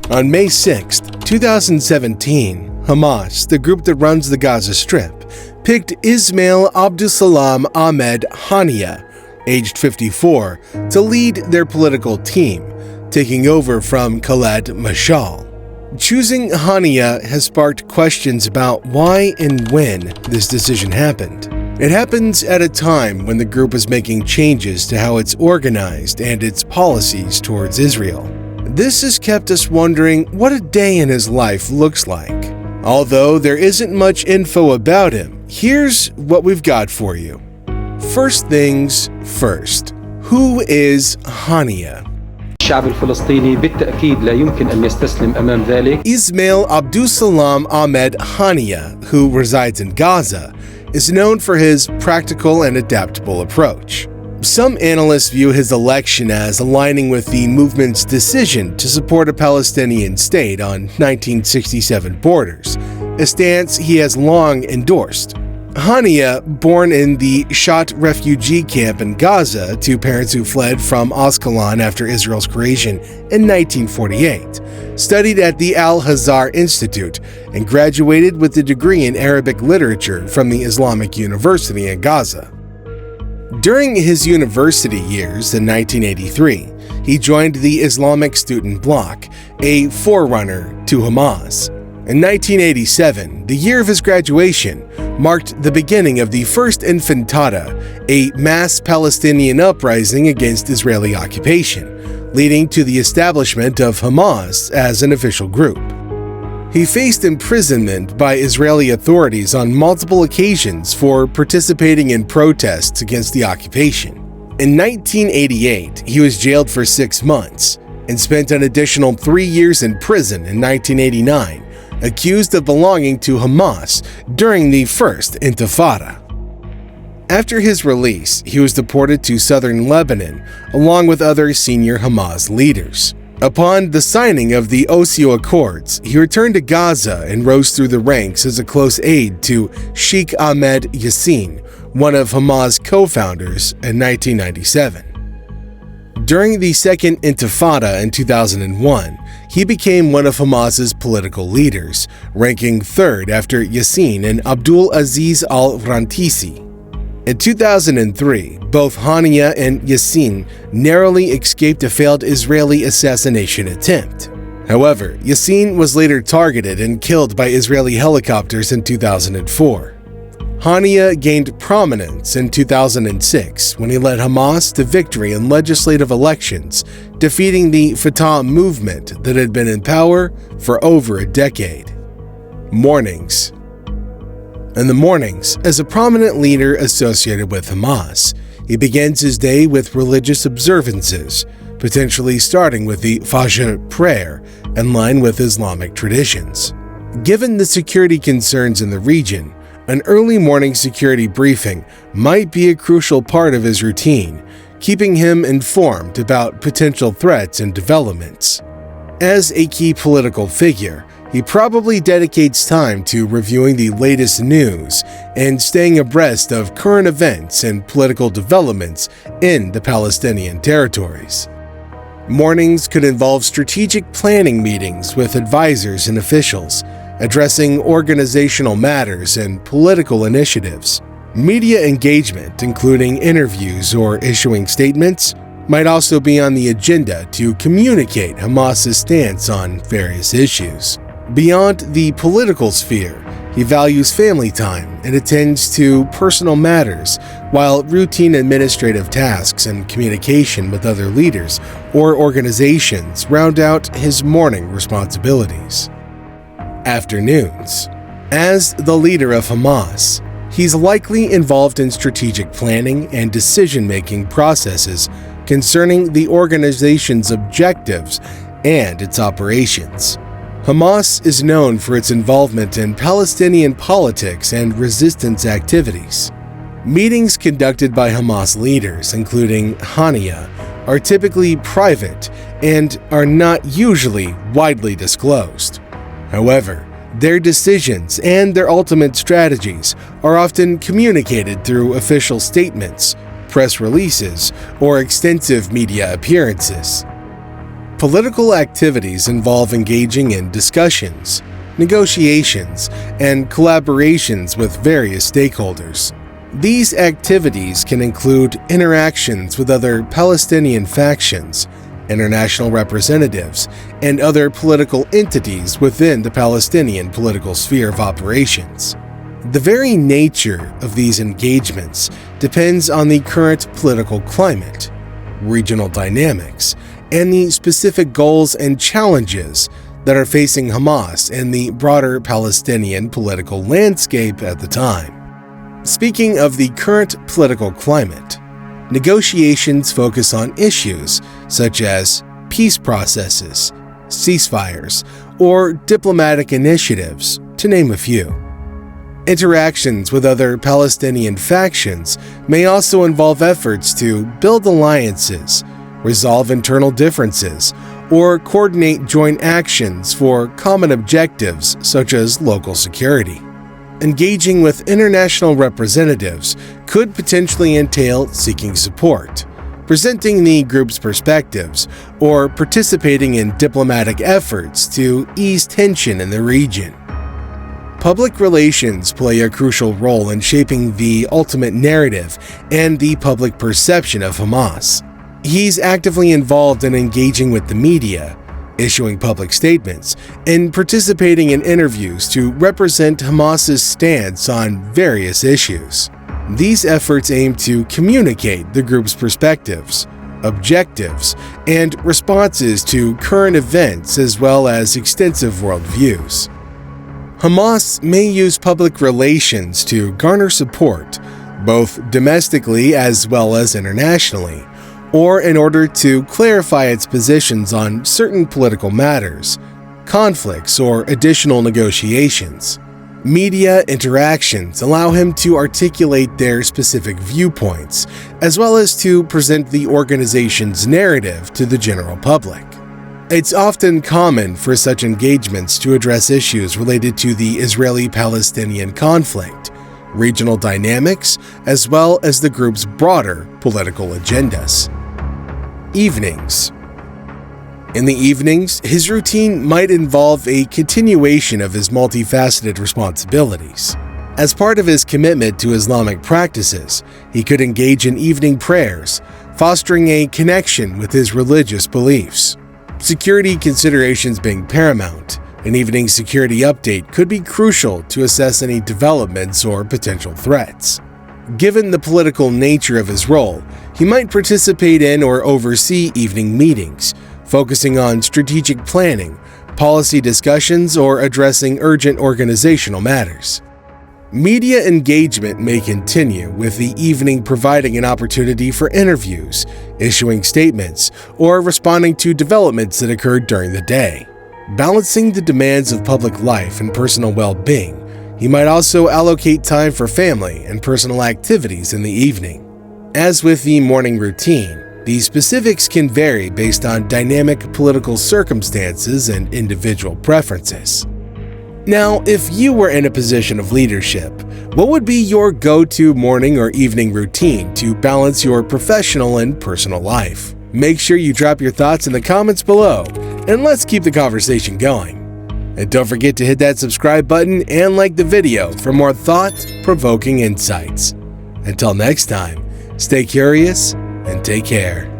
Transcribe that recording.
On May 6, 2017, Hamas, the group that runs the Gaza Strip, picked Ismail Abdulsalam Ahmed Haniya, aged 54, to lead their political team, taking over from Khaled Meshaal. Choosing Haniya has sparked questions about why and when this decision happened. It happens at a time when the group is making changes to how it's organized and its policies towards Israel. This has kept us wondering what a day in his life looks like. Although there isn't much info about him, here's what we've got for you. First things first. Who is Haniya? الشعب الفلسطيني بالتأكيد لا يمكن أن يستسلم أمام ذلك. Ismail Abdulsalam Ahmed Haniya, who resides in Gaza, is known for his practical and adaptable approach. Some analysts view his election as aligning with the movement's decision to support a Palestinian state on 1967 borders, a stance he has long endorsed. Haniya, born in the Shati refugee camp in Gaza to parents who fled from Ascalon after Israel's creation in 1948, studied at the Al-Azhar Institute and graduated with a degree in Arabic literature from the Islamic University in Gaza. During his university years in 1983, he joined the Islamic Student Bloc, a forerunner to Hamas. In 1987, the year of his graduation, marked the beginning of the First Intifada, a mass Palestinian uprising against Israeli occupation, leading to the establishment of Hamas as an official group. He faced imprisonment by Israeli authorities on multiple occasions for participating in protests against the occupation. In 1988, he was jailed for 6 months and spent an additional 3 years in prison in 1989, accused of belonging to Hamas during the First Intifada. After his release, he was deported to southern Lebanon along with other senior Hamas leaders. Upon the signing of the Oslo Accords, he returned to Gaza and rose through the ranks as a close aide to Sheikh Ahmed Yassin, one of Hamas' co-founders, in 1997. During the Second Intifada in 2001, he became one of Hamas's political leaders, ranking third after Yassin and Abdul Aziz al-Rantisi. In 2003, both Haniya and Yassin narrowly escaped a failed Israeli assassination attempt. However, Yassin was later targeted and killed by Israeli helicopters in 2004. Haniya gained prominence in 2006 when he led Hamas to victory in legislative elections, defeating the Fatah movement that had been in power for over a decade. Mornings. In the mornings, as a prominent leader associated with Hamas, he begins his day with religious observances, potentially starting with the Fajr prayer, in line with Islamic traditions. Given the security concerns in the region, an early morning security briefing might be a crucial part of his routine, keeping him informed about potential threats and developments. As a key political figure, he probably dedicates time to reviewing the latest news and staying abreast of current events and political developments in the Palestinian territories. Mornings could involve strategic planning meetings with advisors and officials, addressing organizational matters and political initiatives. Media engagement, including interviews or issuing statements, might also be on the agenda to communicate Hamas's stance on various issues. Beyond the political sphere, he values family time and attends to personal matters, while routine administrative tasks and communication with other leaders or organizations round out his morning responsibilities. Afternoons. As the leader of Hamas, he's likely involved in strategic planning and decision-making processes concerning the organization's objectives and its operations. Hamas is known for its involvement in Palestinian politics and resistance activities. Meetings conducted by Hamas leaders, including Haniya, are typically private and are not usually widely disclosed. However, their decisions and their ultimate strategies are often communicated through official statements, press releases, or extensive media appearances. Political activities involve engaging in discussions, negotiations, and collaborations with various stakeholders. These activities can include interactions with other Palestinian factions, international representatives, and other political entities within the Palestinian political sphere of operations. The very nature of these engagements depends on the current political climate, regional dynamics, and the specific goals and challenges that are facing Hamas and the broader Palestinian political landscape at the time. Speaking of the current political climate, negotiations focus on issues such as peace processes, ceasefires, or diplomatic initiatives, to name a few. Interactions with other Palestinian factions may also involve efforts to build alliances, resolve internal differences, or coordinate joint actions for common objectives such as local security. Engaging with international representatives could potentially entail seeking support, presenting the group's perspectives, or participating in diplomatic efforts to ease tension in the region. Public relations play a crucial role in shaping the ultimate narrative and the public perception of Hamas. He's actively involved in engaging with the media, issuing public statements, and participating in interviews to represent Hamas's stance on various issues. These efforts aim to communicate the group's perspectives, objectives, and responses to current events as well as extensive worldviews. Hamas may use public relations to garner support, both domestically as well as internationally, or in order to clarify its positions on certain political matters, conflicts, or additional negotiations. Media interactions allow him to articulate their specific viewpoints, as well as to present the organization's narrative to the general public. It's often common for such engagements to address issues related to the Israeli-Palestinian conflict, regional dynamics, as well as the group's broader political agendas. Evenings. In the evenings, his routine might involve a continuation of his multifaceted responsibilities. As part of his commitment to Islamic practices, he could engage in evening prayers, fostering a connection with his religious beliefs. Security considerations being paramount, an evening security update could be crucial to assess any developments or potential threats. Given the political nature of his role, he might participate in or oversee evening meetings, focusing on strategic planning, policy discussions, or addressing urgent organizational matters. Media engagement may continue, with the evening providing an opportunity for interviews, issuing statements, or responding to developments that occurred during the day. Balancing the demands of public life and personal well-being, he might also allocate time for family and personal activities in the evening. As with the morning routine, the specifics can vary based on dynamic political circumstances and individual preferences. Now, if you were in a position of leadership, what would be your go-to morning or evening routine to balance your professional and personal life? Make sure you drop your thoughts in the comments below, and let's keep the conversation going. And don't forget to hit that subscribe button and like the video for more thought-provoking insights. Until next time, stay curious and take care.